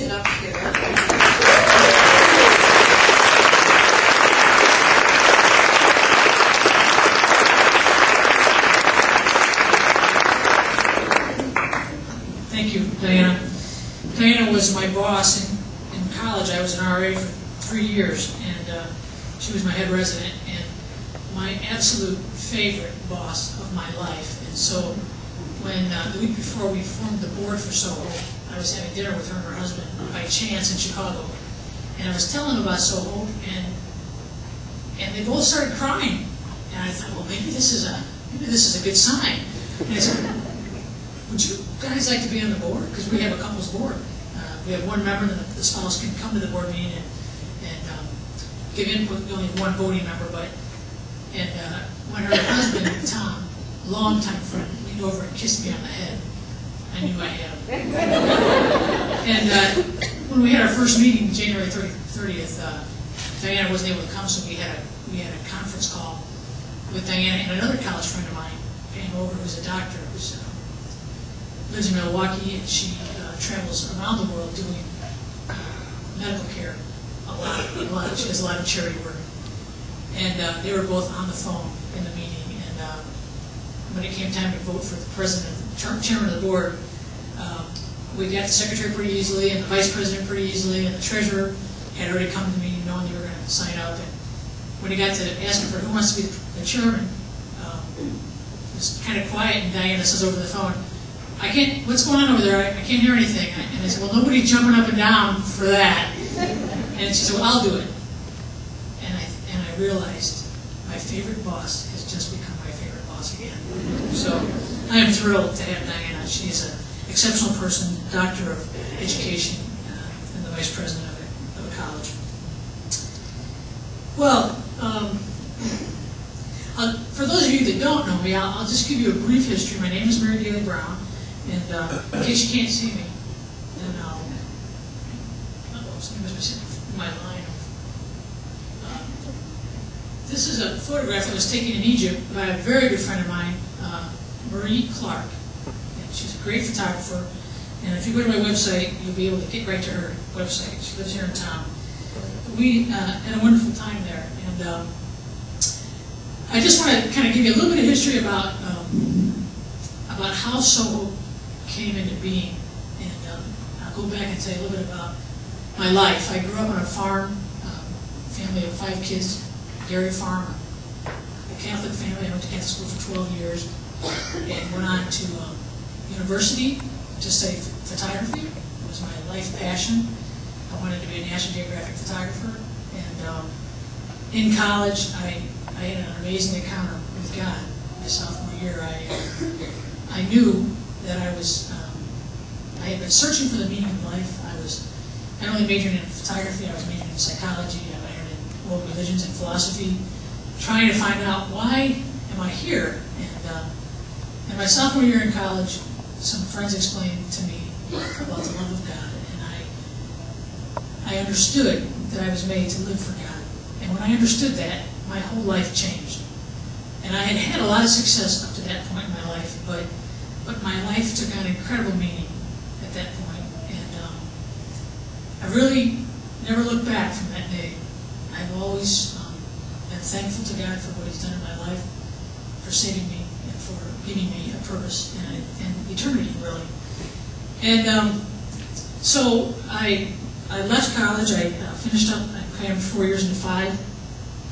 stand up together. Thank you, Diana. Diana was my boss in college. I was an RA for 3 years, and she was my head resident and my absolute favorite boss of my life. And so when the week before we formed the board for SowHope, I was having dinner with her and her husband by chance in Chicago. And I was telling them about SowHope, and they both started crying. And I thought, well, maybe this is a good sign. And I said, would you guys like to be on the board? Because we have a couples board. We have one member, and the spouse can come to the board meeting and give input. We only have one voting member, and when her husband, Tom, longtime friend, leaned over and kissed me on the head, I knew I had him. And when we had our first meeting, January 30th, Diana wasn't able to come, so we had a conference call with Diana and another college friend of mine came over, who's a doctor, who's lives in Milwaukee, and she travels around the world doing medical care a lot. She does a lot of charity work. And they were both on the phone in the meeting. And when it came time to vote for the president, chairman of the board, we got the secretary pretty easily, and the vice president pretty easily, and the treasurer had already come to the meeting knowing they were going to sign up. And when he got to asking for who wants to be the chairman, it was kind of quiet, and Diana says over the phone, what's going on over there? I can't hear anything. And I said, well, nobody's jumping up and down for that. And she said, well, I'll do it. And I realized my favorite boss has just become my favorite boss again. So I am thrilled to have Diana. She's an exceptional person, doctor of education, and the vice president of a college. Well, for those of you that don't know me, I'll just give you a brief history. My name is Dailey Brown. And in case you can't see me, then somebody must be sitting in my line. This is a photograph that was taken in Egypt by a very good friend of mine, Marie Clark. And she's a great photographer. And if you go to my website, you'll be able to get right to her website. She lives here in town. We had a wonderful time there. And I just want to kind of give you a little bit of history about how SowHope came into being, and I'll go back and tell you a little bit about my life. I grew up on a farm, family of 5 kids, dairy farm, a Catholic family. I went to Catholic school for 12 years, and went on to university to study photography. It was my life passion. I wanted to be a National Geographic photographer, and in college, I had an amazing encounter with God. My sophomore year, I knew that I had been searching for the meaning of life. I was not only majoring in photography, I was majoring in psychology, I majored in world religions and philosophy, trying to find out why am I here. And in my sophomore year in college, some friends explained to me about the love of God, and I understood that I was made to live for God. And when I understood that, my whole life changed. And I had had a lot of success up to that point in my life, but my life took on incredible meaning at that point. And I really never looked back from that day. I've always been thankful to God for what He's done in my life, for saving me and for giving me a purpose and eternity, really. And so I left college. I finished up. I crammed 4 years into 5.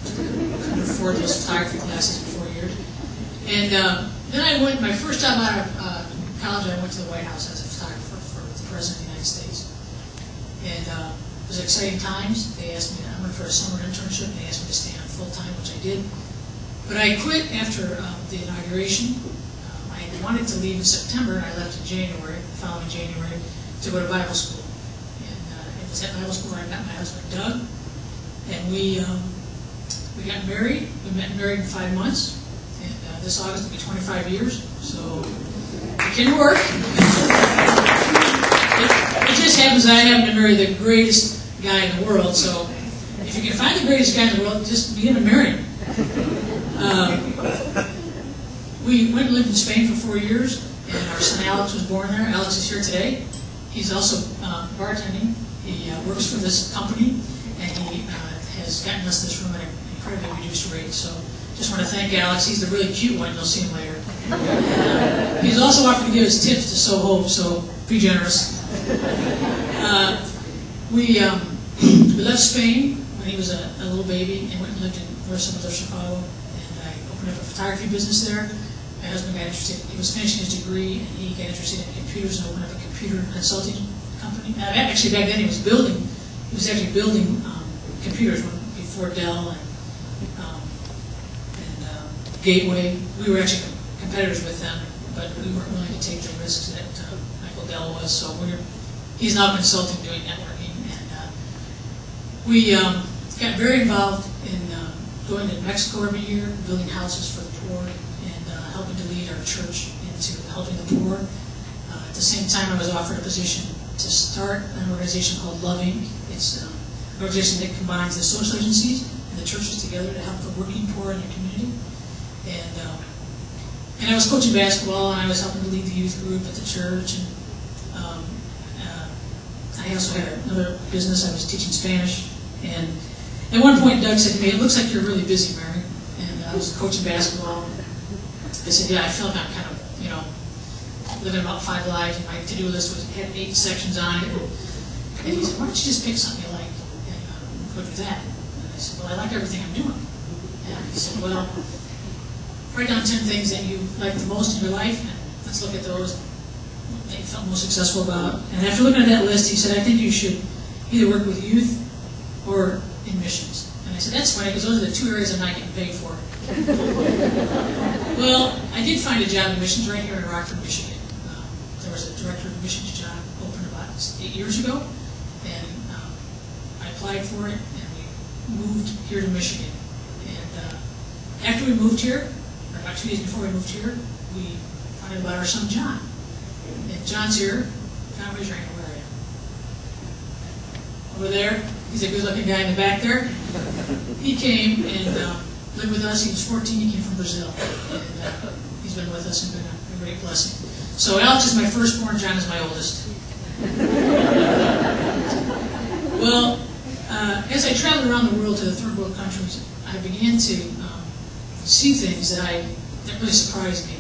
Couldn't afford those photography classes in 4 years. And then I went, my first job out of college, I went to the White House as a photographer for the President of the United States. And it was exciting times. They asked me, I went for a summer internship, and they asked me to stay on full-time, which I did. But I quit after the inauguration. I wanted to leave in September, and I left in January, the following January, to go to Bible school. And it was at Bible school where I met my husband, Doug, and we got married. We met and married in 5 months, and this August will be 25 years, so it can work. It just happens that I happen to marry the greatest guy in the world, so if you can find the greatest guy in the world, just begin to marry him. We went and lived in Spain for 4 years, and our son Alex was born there. Alex is here today. He's also bartending He works for this company, and he has gotten us this room at an incredibly reduced rate. So just want to thank Alex. He's the really cute one. You'll see him later. He's also offered to give us tips to SowHope, so be generous. We left Spain when he was a little baby and went and lived in north suburbs of Chicago. And I opened up a photography business there. My husband got interested. He was finishing his degree, and he got interested in computers and opened up a computer consulting company. Actually, back then he was actually building computers before Dell and Gateway. We were actually competitors with them, but we weren't willing to take the risks that Michael Dell was. So he's now consulting, doing networking, and we got very involved in going to Mexico every year, building houses for the poor, and helping to lead our church into helping the poor. At the same time, I was offered a position to start an organization called Loving. It's an organization that combines the social agencies and the churches together to help the working poor in the community. And I was coaching basketball, and I was helping to lead the youth group at the church. And I also had another business. I was teaching Spanish. And at one point, Doug said to me, "It looks like you're really busy, Mary." And I was coaching basketball. I said, "Yeah, I feel like I'm kind of, living about 5 lives." And my to-do list had 8 sections on it. And he said, "Why don't you just pick something you like and go do that?" And I said, "Well, I like everything I'm doing." And he said, "Well, write down 10 things that you like the most in your life, and let's look at those that you felt most successful about." And after looking at that list, he said, "I think you should either work with youth or in missions." And I said, "That's funny, because those are the 2 areas I'm not getting paid for." Well, I did find a job in missions right here in Rockford, Michigan. There was a director of missions job open about 8 years ago, and I applied for it, and we moved here to Michigan. And after we moved here, or about 2 days before we moved here, we found out about our son John. And John's here. John, raise your hand. Where are you? Over there. He's a good-looking guy in the back there. He came and lived with us. He was 14. He came from Brazil. And he's been with us and been a great blessing. So Alex is my firstborn. John is my oldest. Well, as I traveled around the world to the third world countries, I began to see things that really surprised me.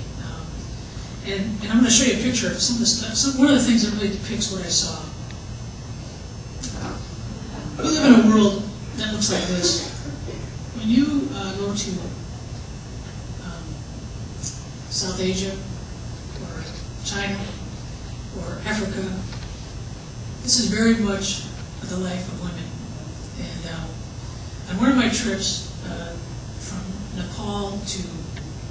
And I'm going to show you a picture of some of the stuff. One of the things that really depicts what I saw. We live in a world that looks like this. When you go to South Asia, or China, or Africa, this is very much the life of women. And on one of my trips from Nepal to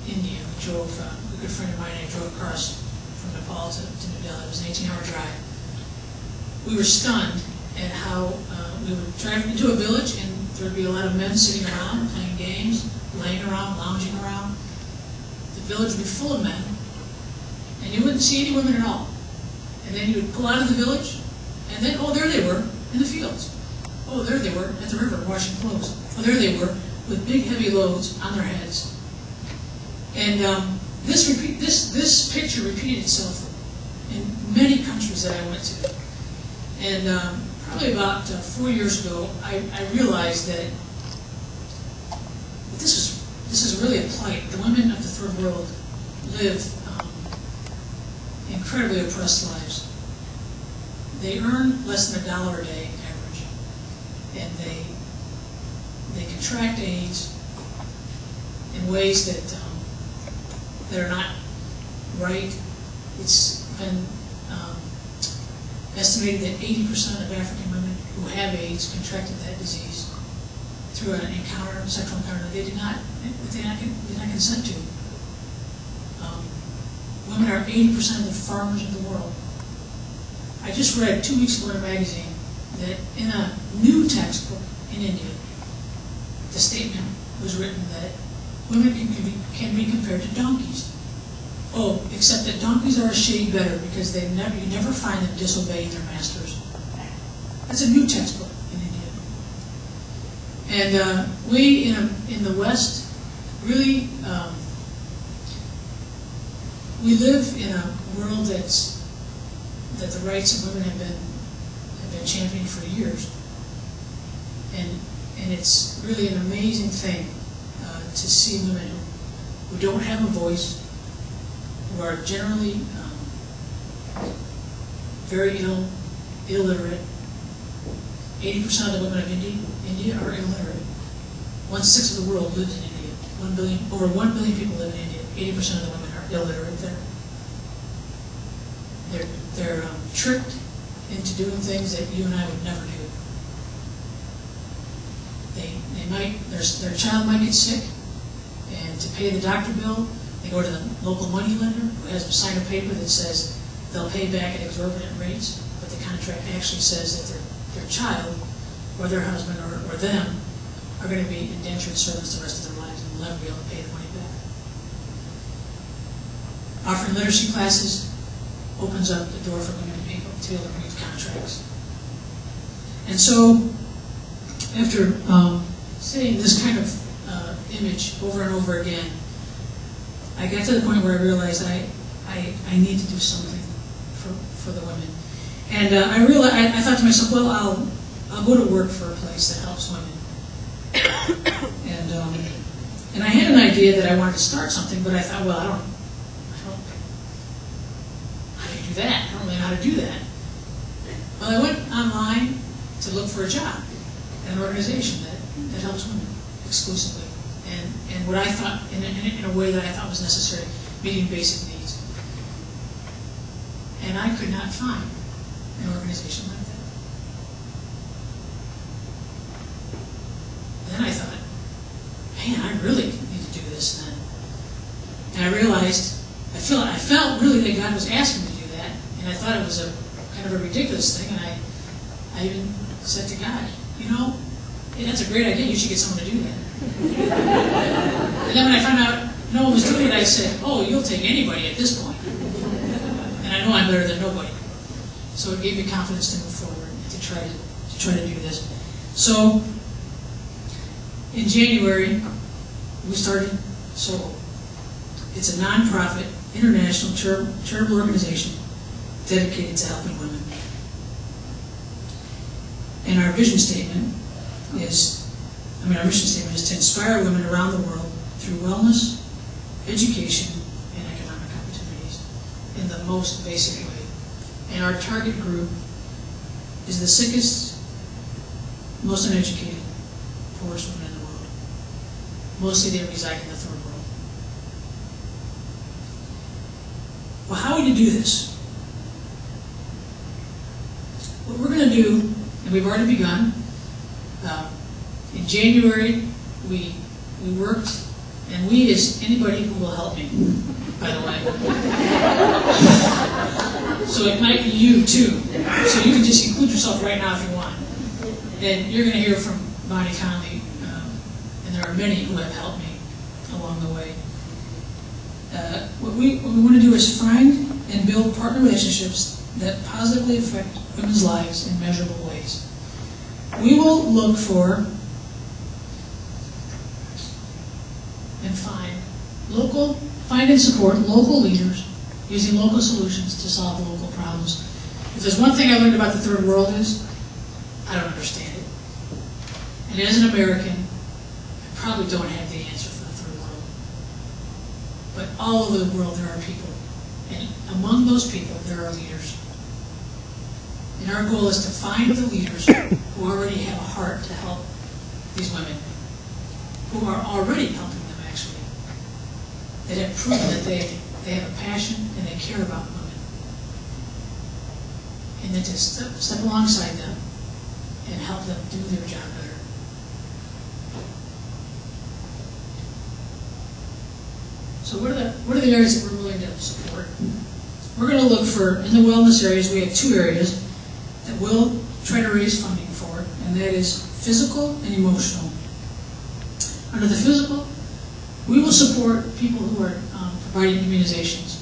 India, we drove, a good friend of mine and I drove across from Nepal to New Delhi. It was an 18-hour drive. We were stunned at how we would drive into a village, and there would be a lot of men sitting around, playing games, laying around, lounging around. The village would be full of men, and you wouldn't see any women at all. And then you would pull out of the village, and then, oh, there they were, in the fields. Oh, there they were, at the river, washing clothes. Oh, there they were, with big, heavy loads on their heads. And this picture repeated itself in many countries that I went to. And probably about 4 years ago, I realized that this is really a plight. The women of the third world live incredibly oppressed lives. They earn less than $1 a day average, and they contract AIDS in ways that are not right. It's been estimated that 80% of African women who have AIDS contracted that disease through an encounter, sexual encounter that they did not consent to. Women are 80% of the farmers of the world. I just read 2 weeks ago in a magazine that in a new textbook in India, the statement was written that women can be compared to donkeys. Oh, except that donkeys are a shade better because you never find them disobeying their masters. That's a new textbook in India. And we in the West really we live in a world that the rights of women have been championing for years. And it's really an amazing thing to see women who don't have a voice, who are generally very illiterate. 80% of the women of India are illiterate. 1/6 of the world lives in India. Over 1 billion people live in India. 80% of the women are illiterate there. They're tricked into doing things that you and I would never do. Their child might get sick, and to pay the doctor bill, they go to the local money lender who has them sign a paper that says they'll pay back at exorbitant rates, but the contract actually says that their child or their husband or them are going to be indentured servants the rest of their lives and will never be able to pay the money back. Offering literacy classes opens up the door for women to be able to read contracts. And so, after seeing this kind of image over and over again, I got to the point where I realized I need to do something for the women. And I thought to myself, well, I'll go to work for a place that helps women. And I had an idea that I wanted to start something, but I thought, well, I don't how do you do that? I don't really know how to do that. Well, I went online to look for a job at an organization that helps women exclusively, and what I thought in a way that I thought was necessary, meeting basic needs. And I could not find an organization like that. Then I thought, man, I really need to do this then. And I realized, I felt really that God was asking me to do that, and I thought it was a kind of a ridiculous thing, and I even said to God, hey, that's a great idea, you should get someone to do that. And then when I found out no one was doing it, I said, oh, you'll take anybody at this point. And I know I'm better than nobody. So it gave me confidence to move forward and to try to do this. So in January, we started SowHope. It's a nonprofit, international charitable organization dedicated to helping women. And our vision statement is to inspire women around the world through wellness, education, and economic opportunities in the most basic way. And our target group is the sickest, most uneducated, poorest women in the world. Mostly they reside in the third world. Well, how are we going to do this? What we're going to do, and we've already begun, in January we worked, and we is anybody who will help me, by the way. So it might be you too. So you can just include yourself right now if you want. And you're going to hear from Bonnie Conley, and there are many who have helped me along the way. What we want to do is find and build partner relationships that positively affect women's lives in measurable ways. We will look for and find and support local leaders using local solutions to solve local problems. If there's one thing I learned about the third world is, I don't understand it. And as an American, I probably don't have the answer for the third world. But all over the world there are people. And among those people, there are leaders. And our goal is to find the leaders who already have a heart to help these women, who are already helping them actually, that have proven that they have a passion and they care about women. And then to step alongside them and help them do their job better. So what are the areas that we're willing to support? We're going to look for, in the wellness areas, we have two areas that we'll try to raise funding for, and that is physical and emotional. Under the physical, we will support people who are providing immunizations.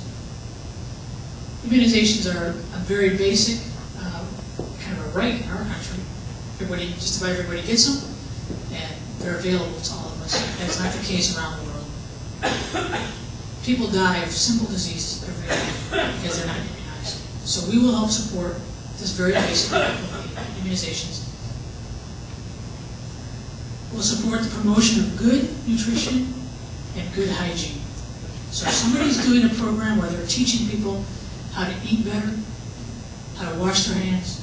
Immunizations are a very basic, kind of a right in our country. Just about everybody gets them, and they're available to all of us. That's not the case around the world. People die of simple diseases every day because they're not immunized. So we will help support this very basic need. immunizations. We'll support the promotion of good nutrition and good hygiene. So if somebody's doing a program where they're teaching people how to eat better, how to wash their hands,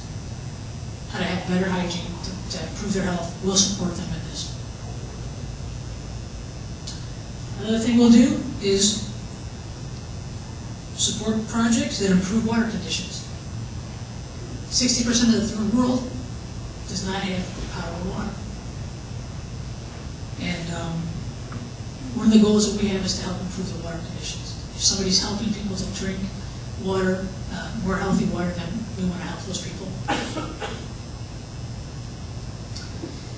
how to have better hygiene to improve their health, we'll support them in this. Another thing we'll do is support projects that improve water conditions. 60% of the third world does not have potable water. And one of the goals that we have is to help improve the water conditions. If somebody's helping people to drink water, more healthy water, then we want to help those people.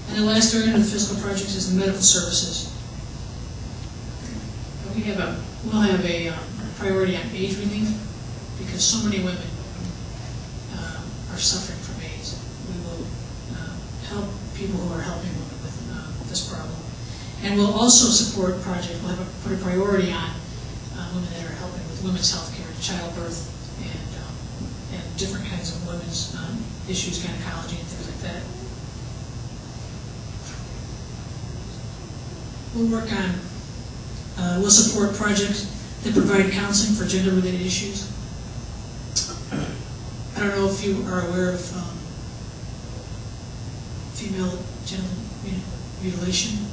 And the last area of the physical projects is the medical services. We'll have a priority on AIDS relief because so many women are suffering from AIDS. We will help people who are helping women with this problem. And we'll also support projects, we'll put a priority on women that are helping with women's health care, childbirth, and different kinds of women's issues, gynecology and things like that. We'll support projects that provide counseling for gender-related issues. I don't know if you are aware of female genital mutilation,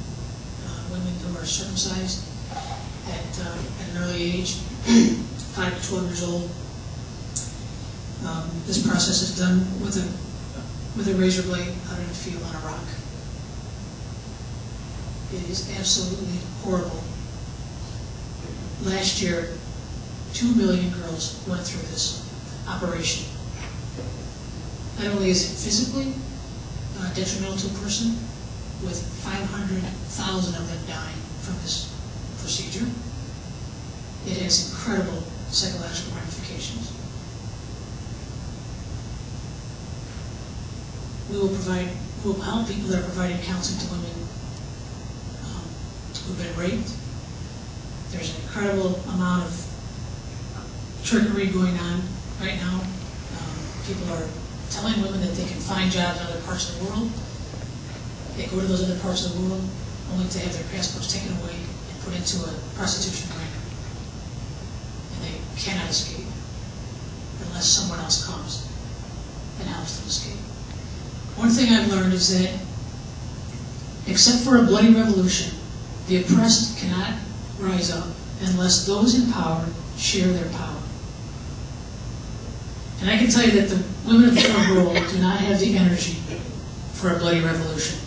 women who are circumcised at an early age, 5 to 12 years old. This process is done with a razor blade out in a field on a rock. It is absolutely horrible. Last year, 2 million girls went through this operation. Not only is it physically detrimental to a person, with 500,000 of them dying from this procedure, it has incredible psychological ramifications. We'll help people that are providing counseling to women who've been raped. There's an incredible amount of trickery going on right now. People are telling women that they can find jobs in other parts of the world. They go to those other parts of the world only to have their passports taken away and put into a prostitution ring. And they cannot escape unless someone else comes and helps them escape. One thing I've learned is that, except for a bloody revolution, the oppressed cannot rise up unless those in power share their power. And I can tell you that the women of the third world do not have the energy for a bloody revolution.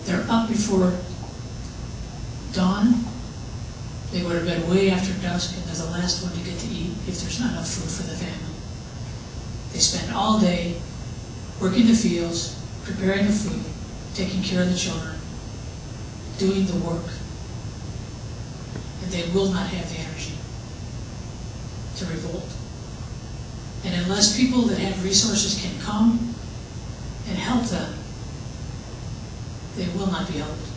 They're up before dawn. They go to bed way after dusk, and they're the last one to get to eat if there's not enough food for the family. They spend all day working the fields, preparing the food, taking care of the children, doing the work. And they will not have the energy to revolt. And unless people that have resources can come and help them, they will not be helped.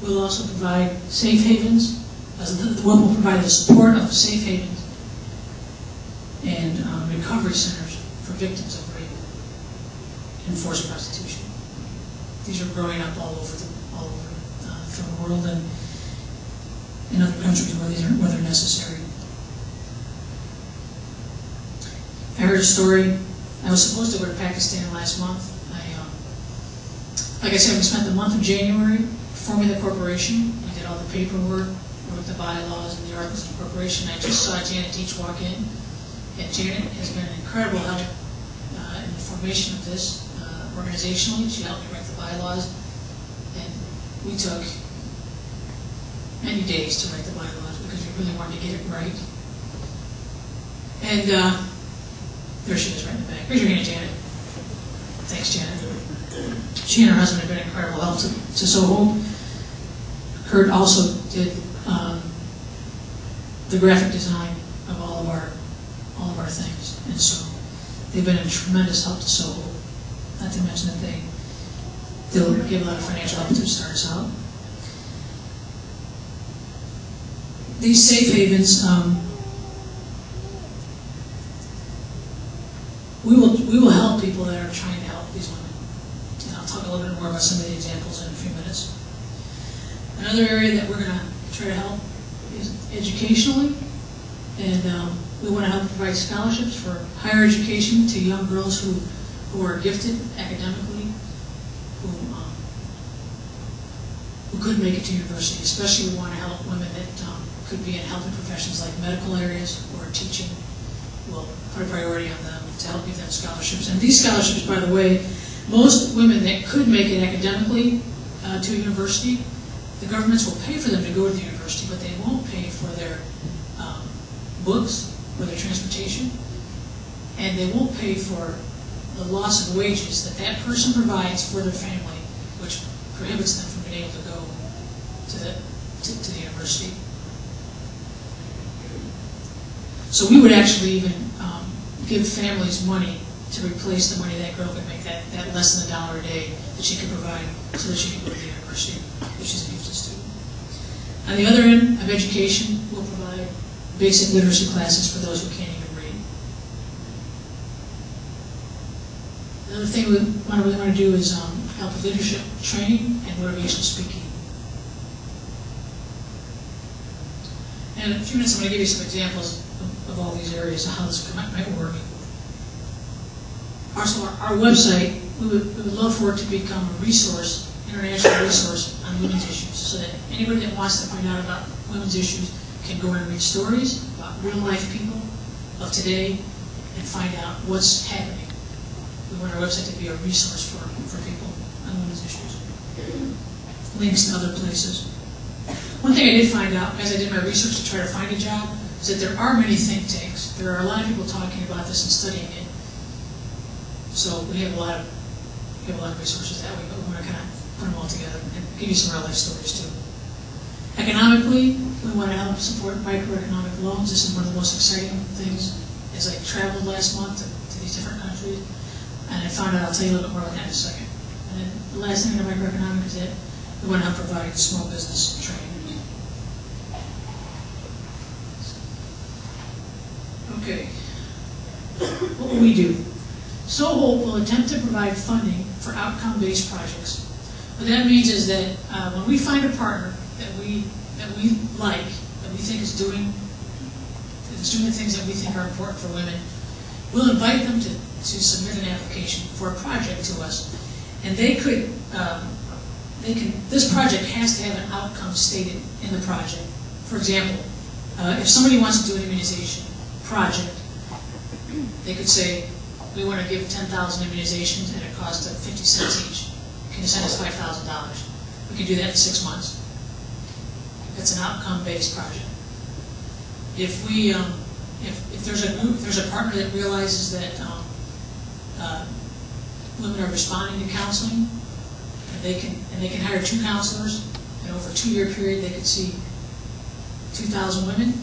We'll also provide safe havens. The WIP will provide the support of safe havens and recovery centers for victims of rape and forced prostitution. These are growing up all over the world and in other countries where they're necessary. I heard a story. I was supposed to go to Pakistan last month. Like I said, we spent the month of January forming the corporation. We did all the paperwork, wrote the bylaws and the articles of incorporation. I just saw Janet Deach walk in, and Janet has been an incredible help in the formation of this organizationally. She helped me write the bylaws, and we took many days to write the bylaws because we really wanted to get it right. And there she is right in the back. Raise your hand, Janet. Thanks, Janet. She and her husband have been incredible help to SowHope. Kurt also did the graphic design of all of our things, and so they've been a tremendous help to SowHope. Not to mention that they'll give a lot of financial help to start us out. These safe havens we will help people that are trying to help these women. And I'll talk a little bit more about some of the examples in a few minutes. Another area that we're going to try to help is educationally, and we want to help provide scholarships for higher education to young girls who are gifted academically, who could make it to university. Especially we want to help women that could be in helping professions like medical areas or teaching. We'll put a priority on them to help give them scholarships. And these scholarships, by the way, most women that could make it academically to a university, the governments will pay for them to go to the university, but they won't pay for their books or their transportation, and they won't pay for the loss of wages that that person provides for their family, which prohibits them from being able to go to the university. So we would actually even give families money to replace the money that girl could make, that less than $1 a day that she could provide so that she could go to the university if she's a gifted student. On the other end of education, we'll provide basic literacy classes for those who can't even read. Another thing we really want to do is help with leadership training and motivational speaking. And in a few minutes, I'm going to give you some examples of all these areas of how this might work. Our website, we would love for it to become a resource, international resource on women's issues, so that anybody that wants to find out about women's issues can go and read stories about real life people of today and find out what's happening. We want our website to be a resource for people on women's issues. Links to other places. One thing I did find out as I did my research to try to find a job is that there are many think tanks. There are a lot of people talking about this and studying it. So we have a lot of resources that way, but we want to kind of put them all together and give you some real life stories too. Economically, we want to help support microeconomic loans. This is one of the most exciting things. As I traveled last month to these different countries, and I found out, I'll tell you a little bit more about that in a second. And then the last thing in microeconomic is that we want to help provide small business training. Okay, what will we do? SowHope will attempt to provide funding for outcome-based projects. What that means is that when we find a partner that we like, that we think is doing the things that we think are important for women, we'll invite them to submit an application for a project to us, and this project has to have an outcome stated in the project. For example, if somebody wants to do an immunization project, they could say, we want to give 10,000 immunizations and it costs 50 cents each. Can you send us $5,000? We can do that in 6 months. That's an outcome-based project. If we, if there's a group, if there's a partner that realizes that women are responding to counseling, and they can hire 2 counselors, and over a 2-year period they could see 2,000 women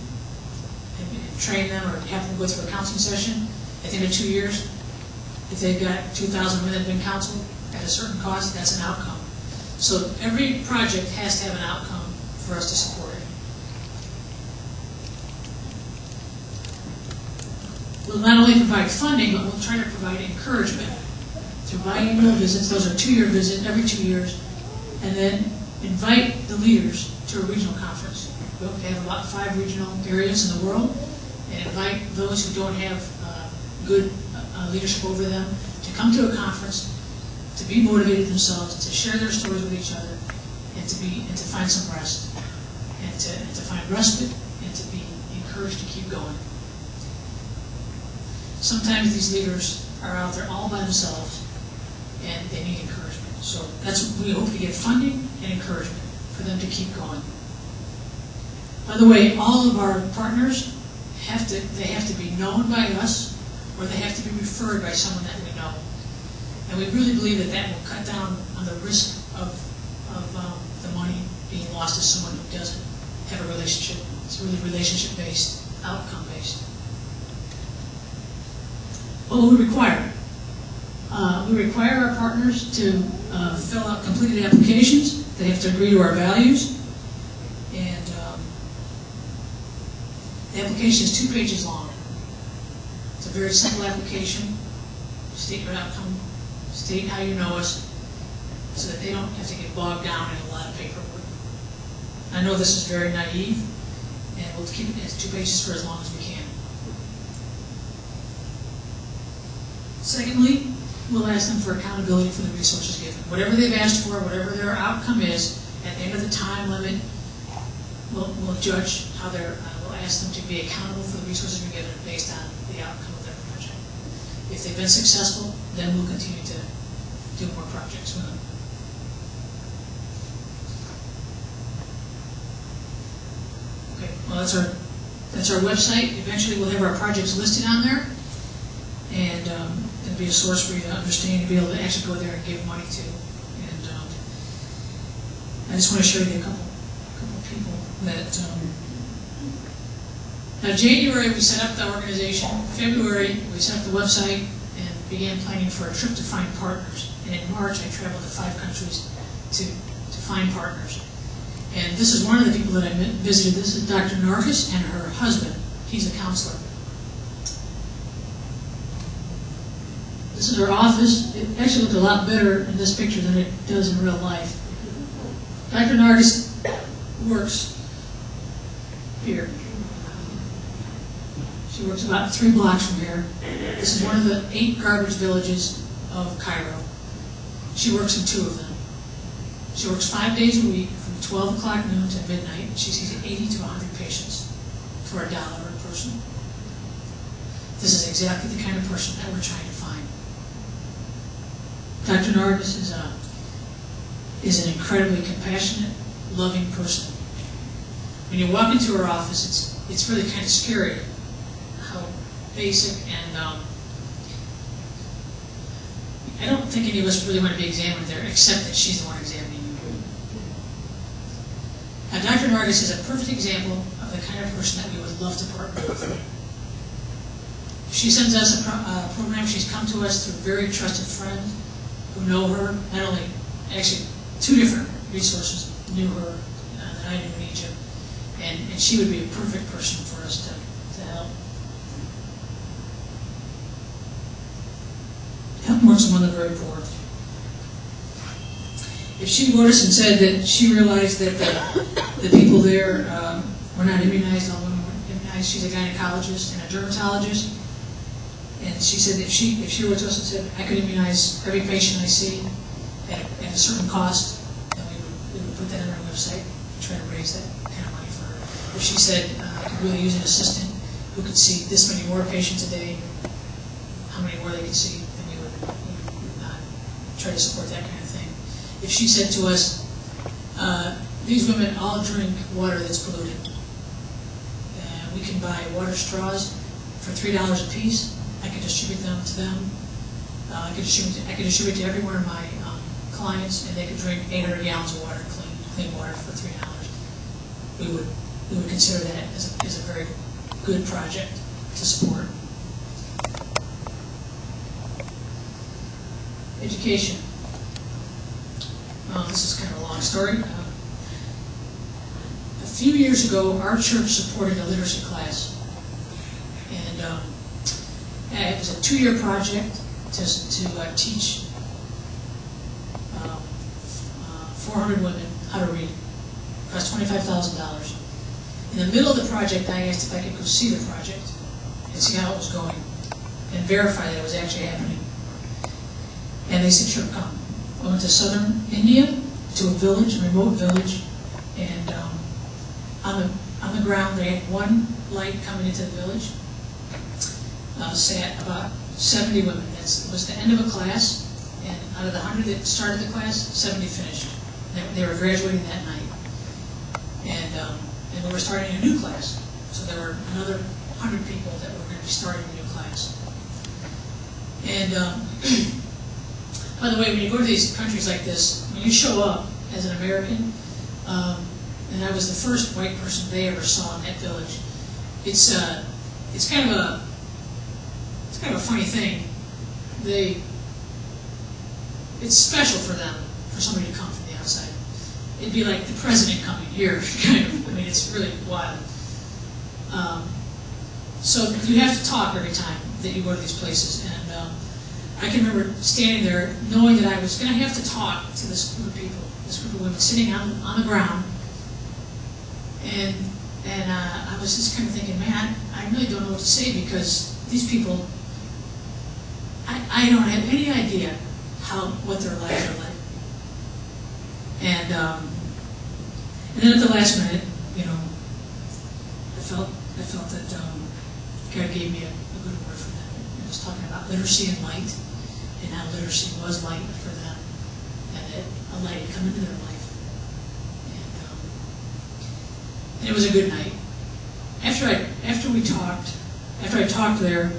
and train them or have them go through a counseling session. At the end of 2 years, if they've got 2,000 women that have been counseled at a certain cost, that's an outcome. So every project has to have an outcome for us to support it. We'll not only provide funding, but we'll try to provide encouragement through biannual visits. Those are 2-year visits every 2 years, and then invite the leaders to a regional conference. We hope to have about 5 regional areas in the world, and invite those who don't have good leadership over them to come to a conference, to be motivated themselves, to share their stories with each other, and to find some rest, and to find respite, and to be encouraged to keep going. Sometimes these leaders are out there all by themselves, and they need encouragement. So that's what we hope to get, funding and encouragement for them to keep going. By the way, all of our partners have to be known by us, or they have to be referred by someone that we know. And we really believe that that will cut down on the risk of the money being lost to someone who doesn't have a relationship. It's really relationship-based, outcome-based. What will we require? We require our partners to fill out completed applications. They have to agree to our values. And the application is 2 pages long. It's a very simple application. state your outcome, state how you know us, so that they don't have to get bogged down in a lot of paperwork. I know this is very naive, and we'll keep it as 2 pages for as long as we can. Secondly, we'll ask them for accountability for the resources given. Whatever they've asked for, whatever their outcome is, at the end of the time limit, we'll judge how we'll ask them to be accountable for the resources we're given based on the outcome of their project. If they've been successful, then we'll continue to do more projects with them. Okay, well that's our website. Eventually we'll have our projects listed on there, and it'll be a source for you to understand, to be able to actually go there and give money to. And I just want to show you a couple people that. Now, January we set up the organization. February we set up the website and began planning for a trip to find partners. And in March I traveled to 5 countries to find partners. And this is one of the people that I visited. This is Dr. Nargis and her husband. He's a counselor. This is her office. It actually looked a lot better in this picture than it does in real life. Dr. Nargis works here. She works about 3 blocks from here. This is one of the 8 garbage villages of Cairo. She works in 2 of them. She works 5 days a week from 12 o'clock noon to midnight. She sees 80 to 100 patients for $1 a person. This is exactly the kind of person that we're trying to find. Dr. Nargis is an incredibly compassionate, loving person. When you walk into her office, it's really kind of scary how basic and I don't think any of us really want to be examined there, except that she's the one examining you. Now, Dr. Nargis is a perfect example of the kind of person that we would love to partner with. She sends us a program. She's come to us through very trusted friends who know her. Not only, actually, 2 different resources knew her that I knew in Egypt, and she would be a perfect person for us to help. Help more someone the very poor. If she wrote us and said that she realized that the people there were not immunized, all women weren't immunized, she's a gynecologist and a dermatologist, and she said if she wrote to us and said, I could immunize every patient I see at a certain cost, then we would put that on our website and try to raise that kind of money for her. If she said I could really use an assistant who could see this many more patients a day, how many more they could see, then we would try to support that kind of thing. If she said to us, these women all drink water that's polluted, we can buy water straws for $3 a piece. I can distribute them to them. I could distribute to every one of my clients, and they could drink 800 gallons of water, clean water, for $3. We would consider that as a very good project to support. Education. This is kind of a long story. A few years ago, our church supported a literacy class, and it was a 2-year project to teach 400 women how to read. It cost $25,000. In the middle of the project, I asked if I could go see the project and see how it was going and verify that it was actually happening. And they said, sure, come. I went to southern India, to a village, a remote village, and on the ground they had 1 light coming into the village. Sat about 70 women. That was the end of a class, and out of the 100 that started the class, 70 finished. They were graduating that night, and we were starting a new class. So there were another 100 people that were going to be starting a new class. And by the way, when you go to these countries like this, when you show up as an American, and I was the first white person they ever saw in that village, it's kind of a funny thing. It's special for them, for somebody to come from the outside. It'd be like the president coming here, kind of. I mean, it's really wild. So you have to talk every time that you go to these places. And I can remember standing there knowing that I was going to have to talk to this group of people, this group of women sitting on the ground. And I was just kind of thinking, man, I really don't know what to say, because these people, I don't have any idea what their lives are like. And then at the last minute, I felt that God gave me a good word for them. It was talking about literacy and light, and how literacy was light for them, and that a light had come into their life. And it was a good night. After I talked there,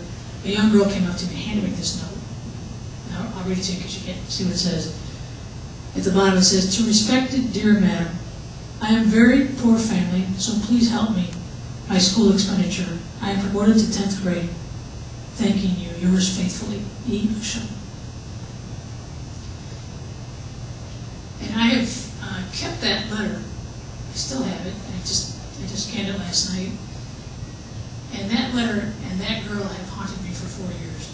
a young girl came up to me and handed me this note. Now, I'll read it to you because you can't see what it says. At the bottom it says, "To respected dear madam, I am very poor family, so please help me. My school expenditure. I am promoted to 10th grade. Thanking you, yours faithfully, E. Bishop." And I have kept that letter. I still have it. I just scanned it last night. And that letter and that girl have haunted me for 4 years.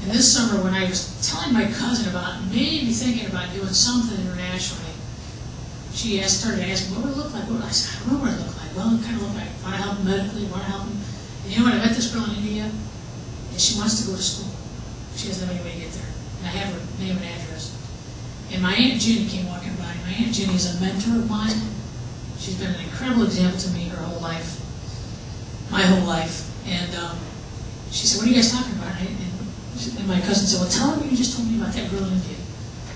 And this summer, when I was telling my cousin about maybe thinking about doing something internationally, she started asking, what would it look like? I said, I don't know what it looked like. Well, it kind of looked like, want to help them medically, want to help them. And you know what? I met this girl in India, and she wants to go to school. She doesn't have any way to get there. And I have her name and address. And my Aunt Ginny came walking by. My Aunt Ginny is a mentor of mine. She's been an incredible example to me her whole life, my whole life. And she said, what are you guys talking about? And my cousin said, well, tell her what you just told me about that girl in India.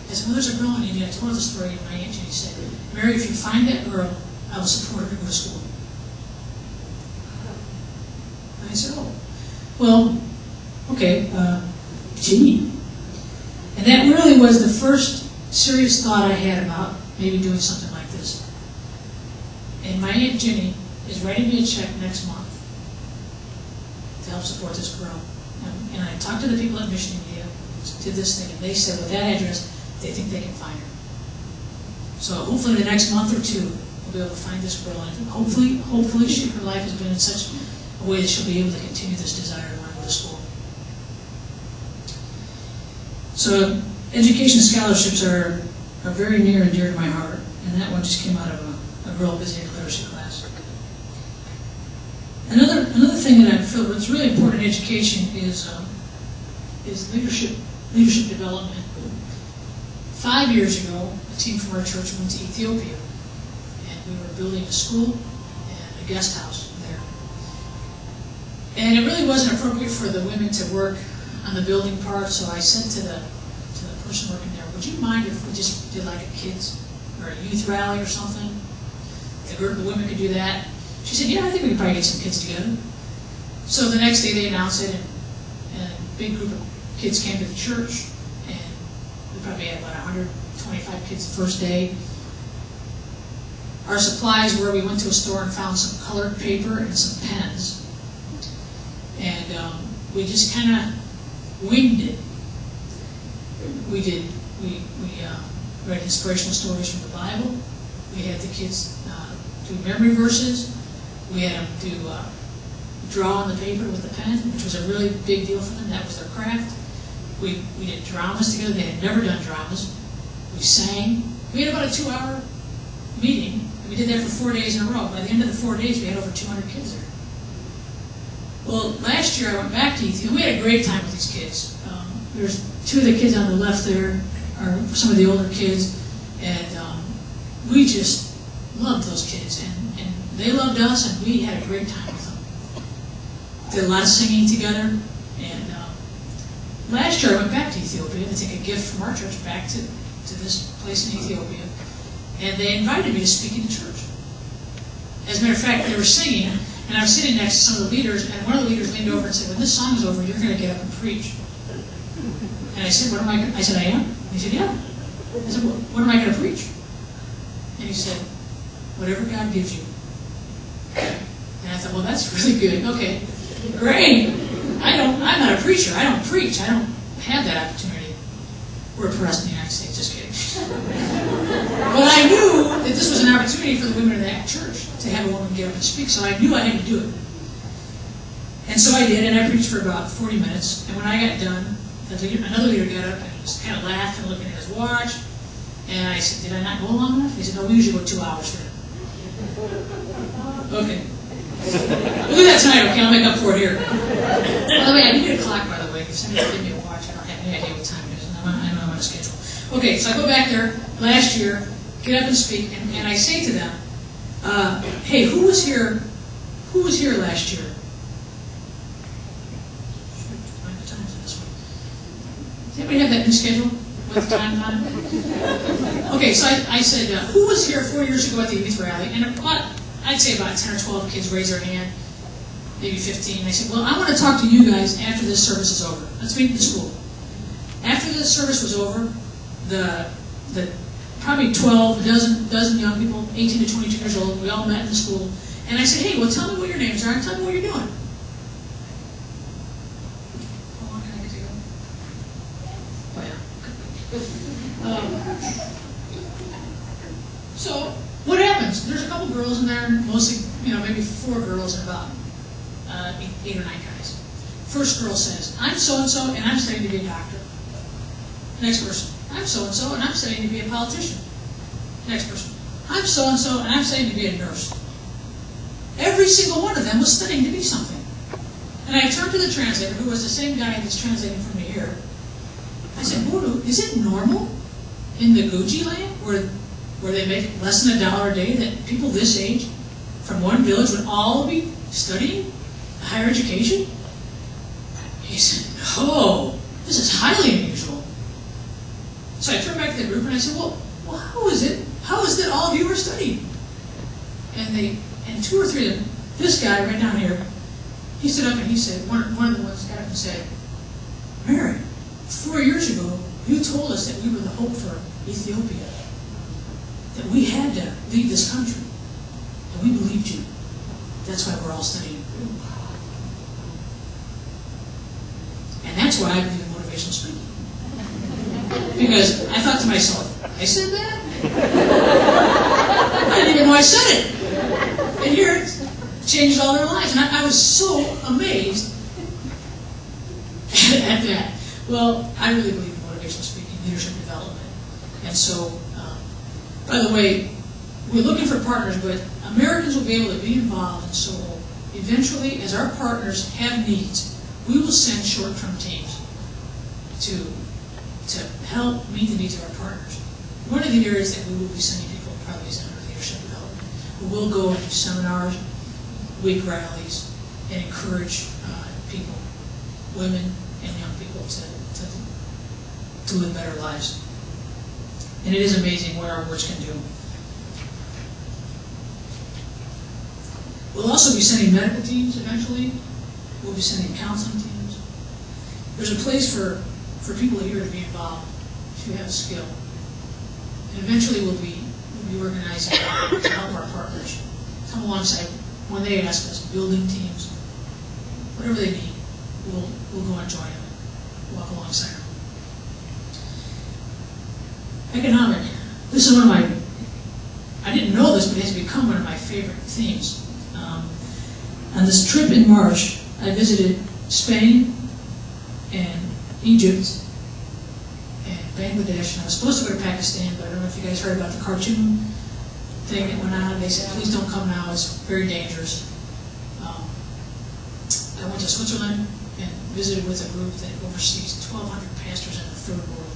I said, well, there's a girl in India. I told her the story, and my Aunt Ginny said, Mary, if you find that girl, I will support her to go to school. And I said, oh, well, okay, Ginny. And that really was the first serious thought I had about maybe doing something like this. And my Aunt Ginny is writing me a check next month to help support this girl. And I talked to the people at Mission India, did this thing, and they said with that address, they think they can find her. So hopefully in the next month or two, we'll be able to find this girl. And hopefully her life has been in such a way that she'll be able to continue this desire to want to go to school. So education scholarships are very near and dear to my heart. And that one just came out of a girl visiting a literacy class. Another thing that I feel that's really important in education is leadership development. 5 years ago, a team from our church went to Ethiopia, and we were building a school and a guest house there. And it really wasn't appropriate for the women to work on the building part, so I said to the person working there, would you mind if we just did like a kids or a youth rally or something? The women could do that. She said, yeah, I think we could probably get some kids together. So the next day they announced it, and a big group of kids came to the church, and we probably had about 125 kids the first day. Our supplies were, we went to a store and found some colored paper and some pens. And we just kind of winged it. We read inspirational stories from the Bible. We had the kids do memory verses. We had them do draw on the paper with the pen, which was a really big deal for them. That was their craft. We did dramas together. They had never done dramas. We sang. We had about a 2-hour meeting. And we did that for 4 days in a row. By the end of the 4 days, we had over 200 kids there. Well, last year I went back to Ethiopia. We had a great time with these kids. There's 2 of the kids on the left there are some of the older kids, and we just loved those kids, and they loved us, and we had a great time with them. Did a lot of singing together, and last year I went back to Ethiopia to take a gift from our church back to this place in Ethiopia, and they invited me to speak in the church. As a matter of fact, they were singing, and I was sitting next to some of the leaders, and one of the leaders leaned over and said, when this song is over, you're going to get up and preach. And I said, I said, I am? And he said, yeah. I said, what am I going to preach? And he said, whatever God gives you. And I thought, well, that's really good. Okay, great. I'm not a preacher. I don't preach. I don't have that opportunity. We're oppressed in the United States. Just kidding. But I knew that this was an opportunity for the women in that church to have a woman get up and speak, so I knew I had to do it. And so I did, and I preached for about 40 minutes. And when I got done, Another leader got up and was kind of laughing, looking at his watch. And I said, did I not go long enough? He said, no, we usually go 2 hours for it. Okay. We'll do that tonight, okay? I'll make up for it here. By the way, I do get a clock, by the way. If somebody give me a watch, I don't have any idea what time it is. I know I'm on a schedule. Okay, so I go back there last year, get up and speak, and I say to them, hey, who was here last year? Does anybody have that new schedule with the time on it? Okay, so I said, who was here 4 years ago at the youth rally? And I'd say about 10 or 12 kids raised their hand, maybe 15. I said, well, I want to talk to you guys after this service is over. Let's meet in the school. After the service was over, the probably 12, dozen young people, 18 to 22 years old, we all met in the school. And I said, hey, well, tell me what your names are and tell me what you're doing. How long can I get to go? So, what happens? There's a couple girls in there, mostly, maybe 4 girls and about 8 or 9 guys. First girl says, I'm so-and-so and I'm studying to be a doctor. Next person, I'm so-and-so and I'm studying to be a politician. Next person, I'm so-and-so and I'm studying to be a nurse. Every single one of them was studying to be something. And I turned to the translator, who was the same guy that's translating for me here. I said, Boodoo, is it normal in the Gucci land where they make less than $1 a day that people this age from one village would all be studying higher education? He said, no, this is highly unusual. So I turned back to the group and I said, well, how is it that all of you are studying? And 2 or 3 of them, this guy right down here, he stood up and he said, one of the ones got up and said, Mary, 4 years ago, you told us that we were the hope for Ethiopia, that we had to leave this country, and we believed you. That's why we're all studying. And that's why I believe in motivational speaking. Because I thought to myself, I said that? I didn't even know I said it. And here it changed all their lives. And I was so amazed at that. Well, I really believe in motivational speaking, leadership development. And so, by the way, we're looking for partners, but Americans will be able to be involved in SowHope. Eventually, as our partners have needs, we will send short-term teams to help meet the needs of our partners. One of the areas that we will be sending people probably is under leadership development. We will go and do seminars, week rallies, and encourage people, women and young people, to live better lives. And it is amazing what our words can do. We'll also be sending medical teams eventually. We'll be sending counseling teams. There's a place for people here to be involved if you have a skill. And eventually we'll be organizing to help our partners come alongside when they ask us, building teams, whatever they need, we'll go and join them, walk alongside them. Economic. This is one of my, I didn't know this, but it has become one of my favorite themes. On this trip in March, I visited Spain and Egypt and Bangladesh, and I was supposed to go to Pakistan, but I don't know if you guys heard about the cartoon thing that went on. They said, please don't come now, it's very dangerous. I went to Switzerland and visited with a group that oversees 1,200 pastors in the Third World.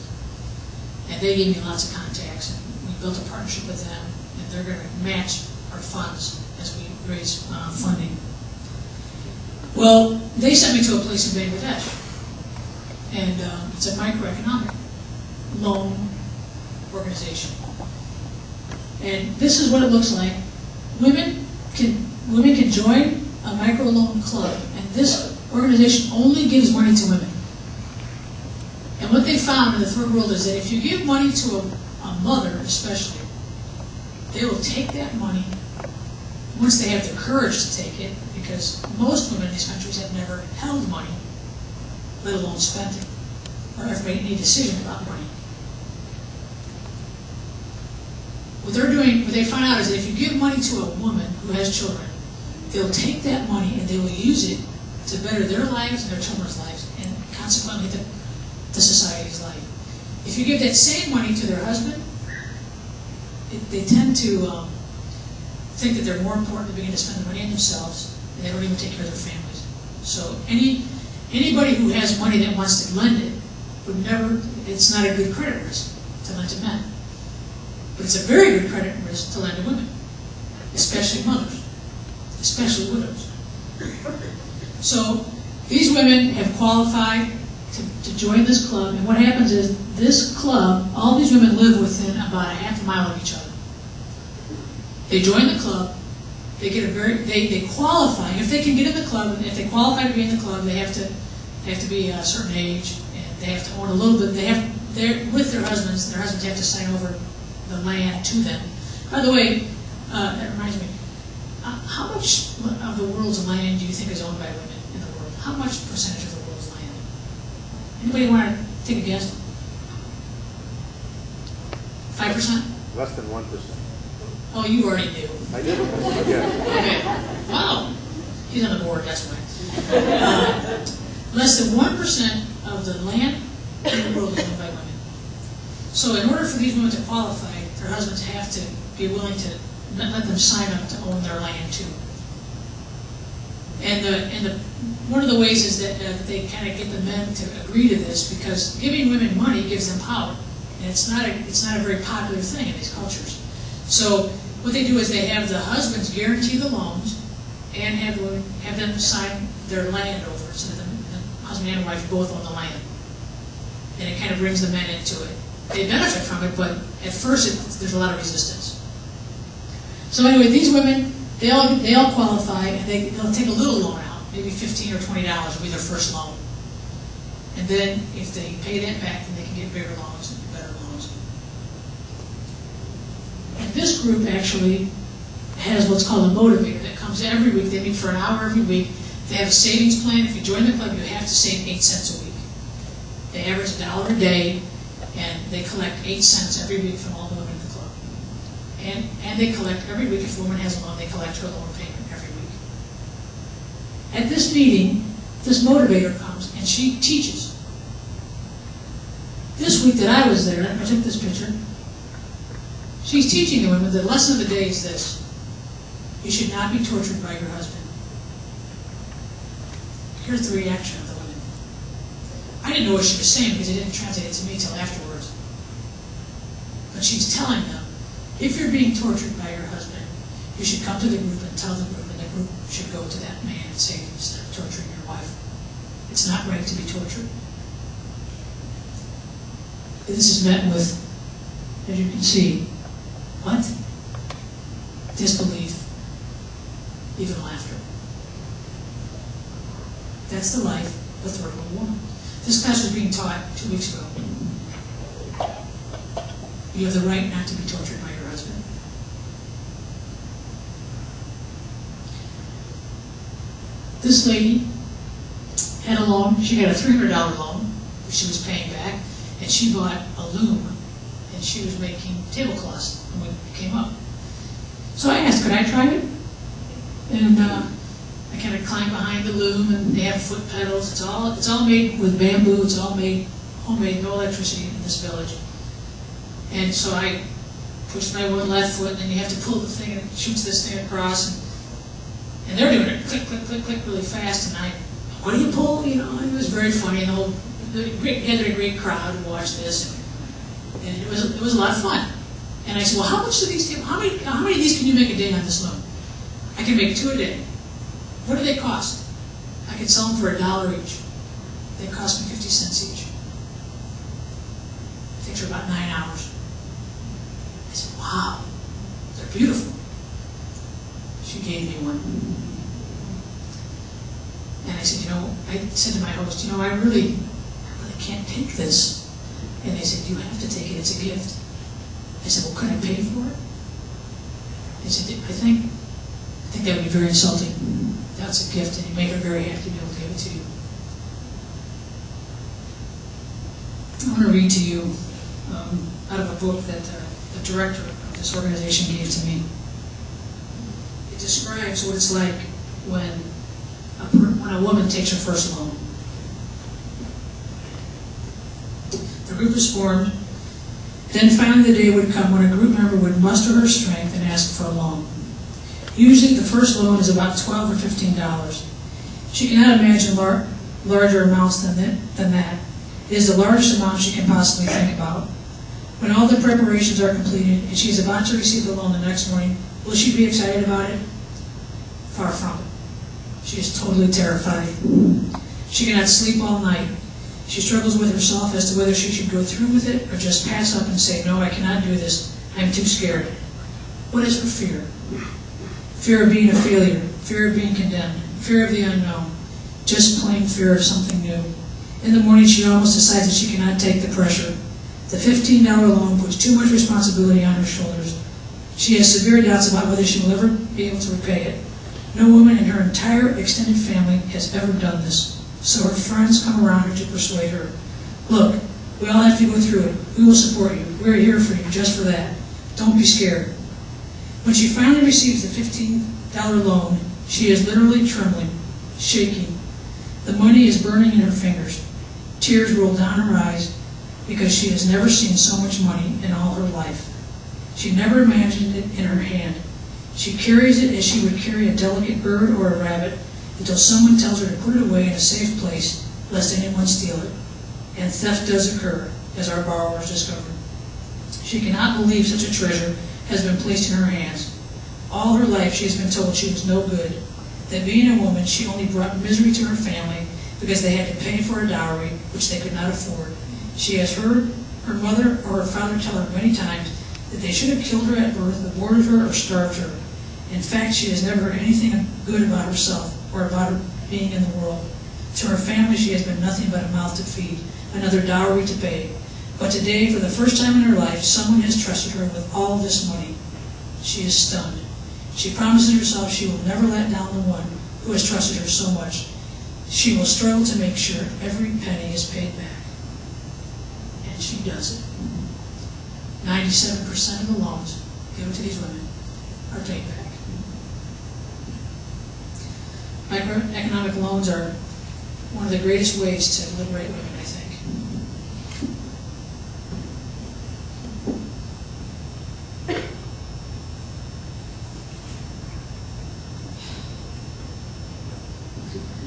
And they gave me lots of contacts, and we built a partnership with them, and they're going to match our funds as we raise funding. Well, they sent me to a place in Bangladesh, and it's a microeconomic loan organization. And this is what it looks like. Women can join a microloan club, and this organization only gives money to women. And what they found in the Third World is that if you give money to a mother especially, they will take that money once they have the courage to take it, because most women in these countries have never held money, let alone spent it, or ever made any decision about money. What they find out is that if you give money to a woman who has children, they'll take that money and they will use it to better their lives and their children's lives, and consequently the society's like. If you give that same money to their husband, they tend to think that they're more important to begin to spend the money on themselves, and they don't even take care of their families. So anybody who has money that wants to lend it would never, it's not a good credit risk to lend to men. But it's a very good credit risk to lend to women, especially mothers, especially widows. So these women have qualified to join this club, and what happens is this club, all these women live within about a half a mile of each other. They join the club, they get they qualify. If they can get in the club, and if they qualify to be in the club, they have to be a certain age, and they have to own a little bit. They're with their husbands. Their husbands have to sign over the land to them. By the way, that reminds me. How much of the world's land do you think is owned by women in the world? How much percentage of the world's land? Anybody want to take a guess? 5%? Less than 1%. Oh, you already knew. I did. Yeah. Okay. Wow. He's on the board, that's why. Less than 1% of the land in the world is owned by women. So in order for these women to qualify, their husbands have to be willing to let them sign up to own their land too. And one of the ways is that they kind of get the men to agree to this, because giving women money gives them power, and it's not a very popular thing in these cultures. So what they do is they have the husbands guarantee the loans and have them sign their land over, so that the husband and wife both own the land, and it kind of brings the men into it. They benefit from it, but at first there's a lot of resistance. So anyway, these women, they all qualify, and they'll take a little loan out, maybe $15 or $20 will be their first loan. And then if they pay that back, then they can get bigger loans and better loans. And this group actually has what's called a motivator that comes every week. They meet for an hour every week. They have a savings plan. If you join the club, you have to save 8 cents a week. They average $1 a day, and they collect 8 cents every week from all the women in the club. And they collect every week, if a woman has a loan, they collect her loan payment every week. At this meeting, this motivator comes and she teaches. This week that I was there, I took this picture. She's teaching the women, the lesson of the day is this: you should not be tortured by your husband. Here's the reaction of the women. I didn't know what she was saying because it didn't translate it to me until afterwards. But she's telling them, if you're being tortured by your husband, you should come to the group and tell the group, and the group should go to that man and say, instead of torturing your wife, it's not right to be tortured. This is met with, as you can see, what? Disbelief, even laughter. That's the life of a third world woman. This class was being taught 2 weeks ago. You have the right not to be tortured by your husband. This lady had a loan. She had a $300 loan, which she was paying back, and she bought a loom, and she was making tablecloths when we came up. So I asked, could I try it? And I kind of climbed behind the loom, and they have foot pedals. It's all made with bamboo. It's all made homemade, no electricity in this village. And so I pushed my one left foot, and then you have to pull the thing, and it shoots this thing across. And they're doing it click, click, click, click really fast. And what do you pull? You know, it was very funny. And we gathered a great crowd to watch this. And it was a lot of fun. And I said, well, how much do these take? How many of these can you make a day on this loan? I can make 2 a day. What do they cost? I could sell them for $1 each. They cost me 50 cents each. It takes her about 9 hours. I said, wow, they're beautiful. She gave me one. And I said, I said to my host, I really can't take this. And they said, you have to take it, it's a gift. I said, well, could I pay for it? They said, I think that would be very insulting. That's a gift, and you make her very happy to be able to give it to you. I want to read to you out of a book that the director of this organization gave to me. It describes what it's like when a woman takes her first loan. group is formed. Then finally the day would come when a group member would muster her strength and ask for a loan. Usually the first loan is about $12 or $15. She cannot imagine larger amounts than that. It is the largest amount she can possibly think about. When all the preparations are completed and she is about to receive the loan the next morning, will she be excited about it? Far from it. She is totally terrified. She cannot sleep all night. She struggles with herself as to whether she should go through with it or just pass up and say, no, I cannot do this. I am too scared. What is her fear? Fear of being a failure, fear of being condemned, fear of the unknown, just plain fear of something new. In the morning, she almost decides that she cannot take the pressure. The $15 loan puts too much responsibility on her shoulders. She has severe doubts about whether she will ever be able to repay it. No woman in her entire extended family has ever done this, so her friends come around her to persuade her. Look, we all have to go through it. We will support you. We're here for you just for that. Don't be scared. When she finally receives the $15 loan, she is literally trembling, shaking. The money is burning in her fingers. Tears roll down her eyes because she has never seen so much money in all her life. She never imagined it in her hand. She carries it as she would carry a delicate bird or a rabbit until someone tells her to put it away in a safe place lest anyone steal it. And theft does occur, as our borrowers discovered. She cannot believe such a treasure has been placed in her hands. All her life she has been told she was no good, that being a woman she only brought misery to her family because they had to pay for a dowry which they could not afford. She has heard her mother or her father tell her many times that they should have killed her at birth, aborted her, or starved her. In fact, she has never heard anything good about herself or about her being in the world. To her family she has been nothing but a mouth to feed, another dowry to pay. But today, for the first time in her life, someone has trusted her with all this money. She is stunned. She promises herself she will never let down the one who has trusted her so much. She will struggle to make sure every penny is paid back. And she does it. 97% of the loans given to these women are paid back. Microeconomic loans are one of the greatest ways to liberate women, I think.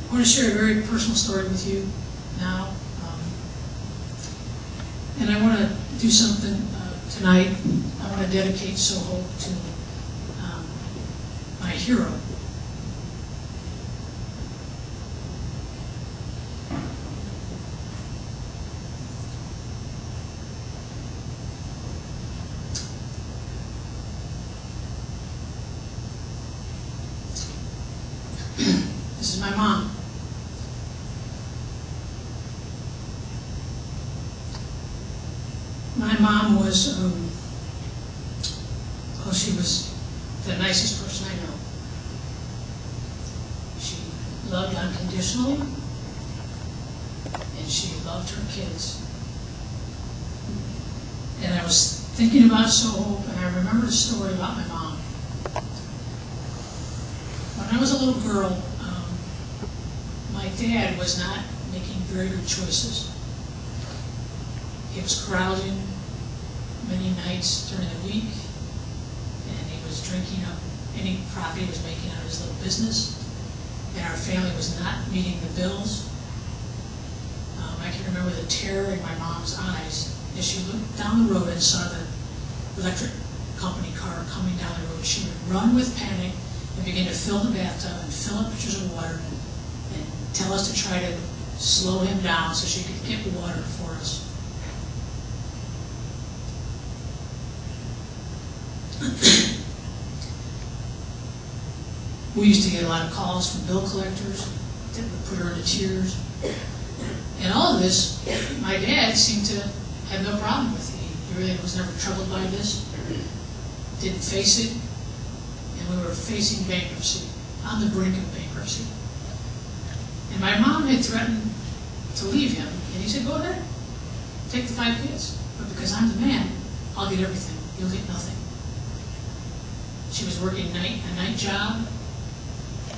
I want to share a very personal story with you now. And I want to do something tonight. I want to dedicate SowHope to my hero. This is my mom. My mom was, she was the nicest person I know. She loved unconditionally, and she loved her kids. And I was thinking about SowHope, and I remembered a story about my mom. When I was a little girl, my dad was not making very good choices. He was carousing many nights during the week, and he was drinking up any profit he was making out of his little business, and our family was not meeting the bills. I can remember the terror in my mom's eyes as she looked down the road and saw the electric company car coming down the road. She would run with panic and begin to fill the bathtub and fill up pitchers of water and tell us to try to slow him down so she could get water for us. We used to get a lot of calls from bill collectors that would put her into tears. And all of this, my dad seemed to have no problem with. He really was never troubled by this, didn't face it, and we were facing bankruptcy, on the brink of bankruptcy. And my mom had threatened to leave him, and he said, go ahead, take the 5 kids. But because I'm the man, I'll get everything, you'll get nothing. She was working a night job.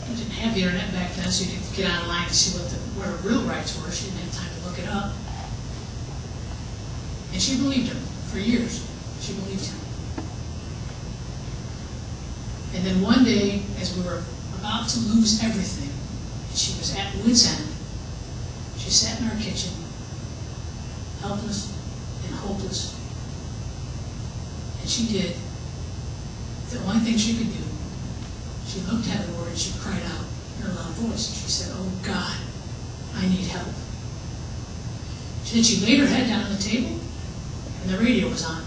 We didn't have the internet back then, so you could get online and see what her real rights were. She didn't have time to look it up. And she believed him for years. She believed him. And then one day, as we were about to lose everything, and she was at wit's end, she sat in our kitchen, helpless and hopeless. And she did the only thing she could do. She looked heavenward and she cried out in a loud voice. She said, "Oh God, I need help." Then she laid her head down on the table, and the radio was on.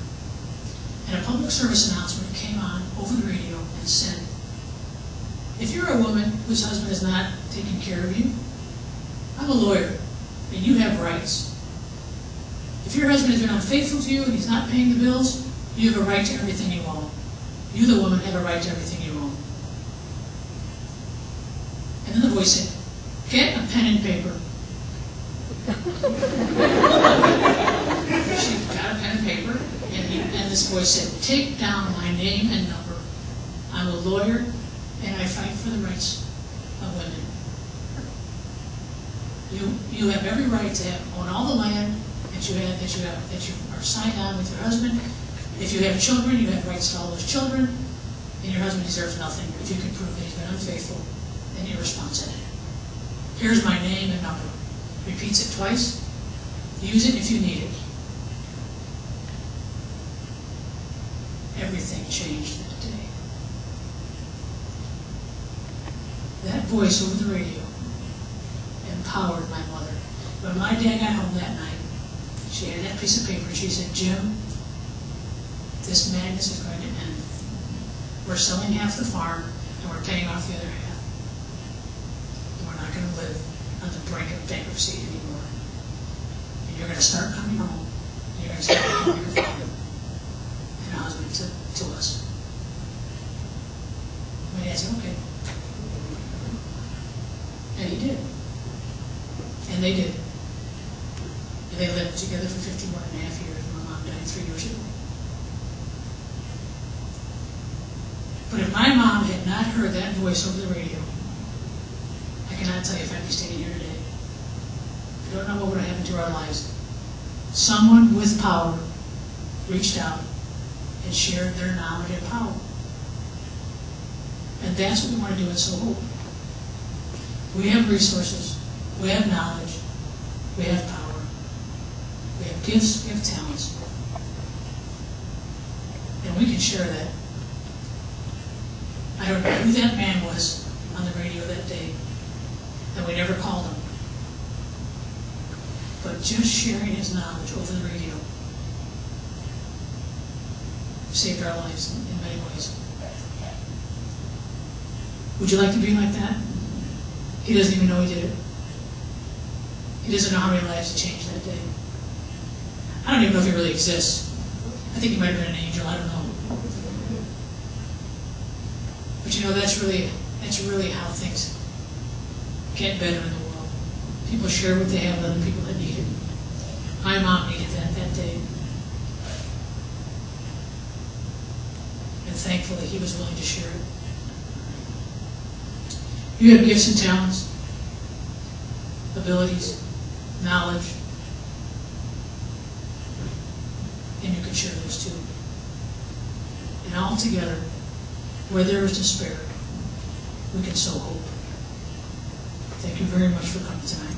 And a public service announcement came on over the radio and said, "If you're a woman whose husband is not taking care of you, I'm a lawyer, and you have rights. If your husband has been unfaithful to you and he's not paying the bills, you have a right to everything you own. You, the woman, have a right to everything you own." And then the voice said, "Get a pen and paper." She got a pen and paper, and this voice said, "Take down my name and number. I'm a lawyer, and I fight for the rights of women. You have every right to own all the land that you are signed on with your husband. If you have children, you have rights to all those children, and your husband deserves nothing if you can prove that he's been unfaithful and irresponsible. Here's my name and number." Repeats it twice. Use it if you need it. Everything changed that day. That voice over the radio empowered my mother. When my dad got home that night, she had that piece of paper and she said, "Jim, this madness is going to end. We're selling half the farm and we're paying off the other half. And we're not going to live on the brink of bankruptcy anymore. And you're going to start coming home. And you're going to start becoming your father and a husband to us." My dad said, "Okay." And he did. And they did. And they lived together for 51 and a half years. My mom died 3 years ago. But if my mom had not heard that voice over the radio, I cannot tell you if I'd be standing here today. I don't know what would have happened to our lives. Someone with power reached out and shared their knowledge and power. And that's what we want to do at SowHope. We have resources, we have knowledge, we have power, we have gifts, we have talents, and we can share that. I don't know who that man was on the radio that day, and we never called him. But just sharing his knowledge over the radio saved our lives in many ways. Would you like to be like that? He doesn't even know he did it. He doesn't know how many lives he changed that day. I don't even know if he really exists. I think he might have been an angel, I don't know. But you know, that's really how things get better in the world. People share what they have with other people that need it. My mom needed that day. And thankfully, he was willing to share it. You have gifts and talents, abilities, knowledge, and you can share those too. And all together, where there is despair, we can sow hope. Thank you very much for coming tonight.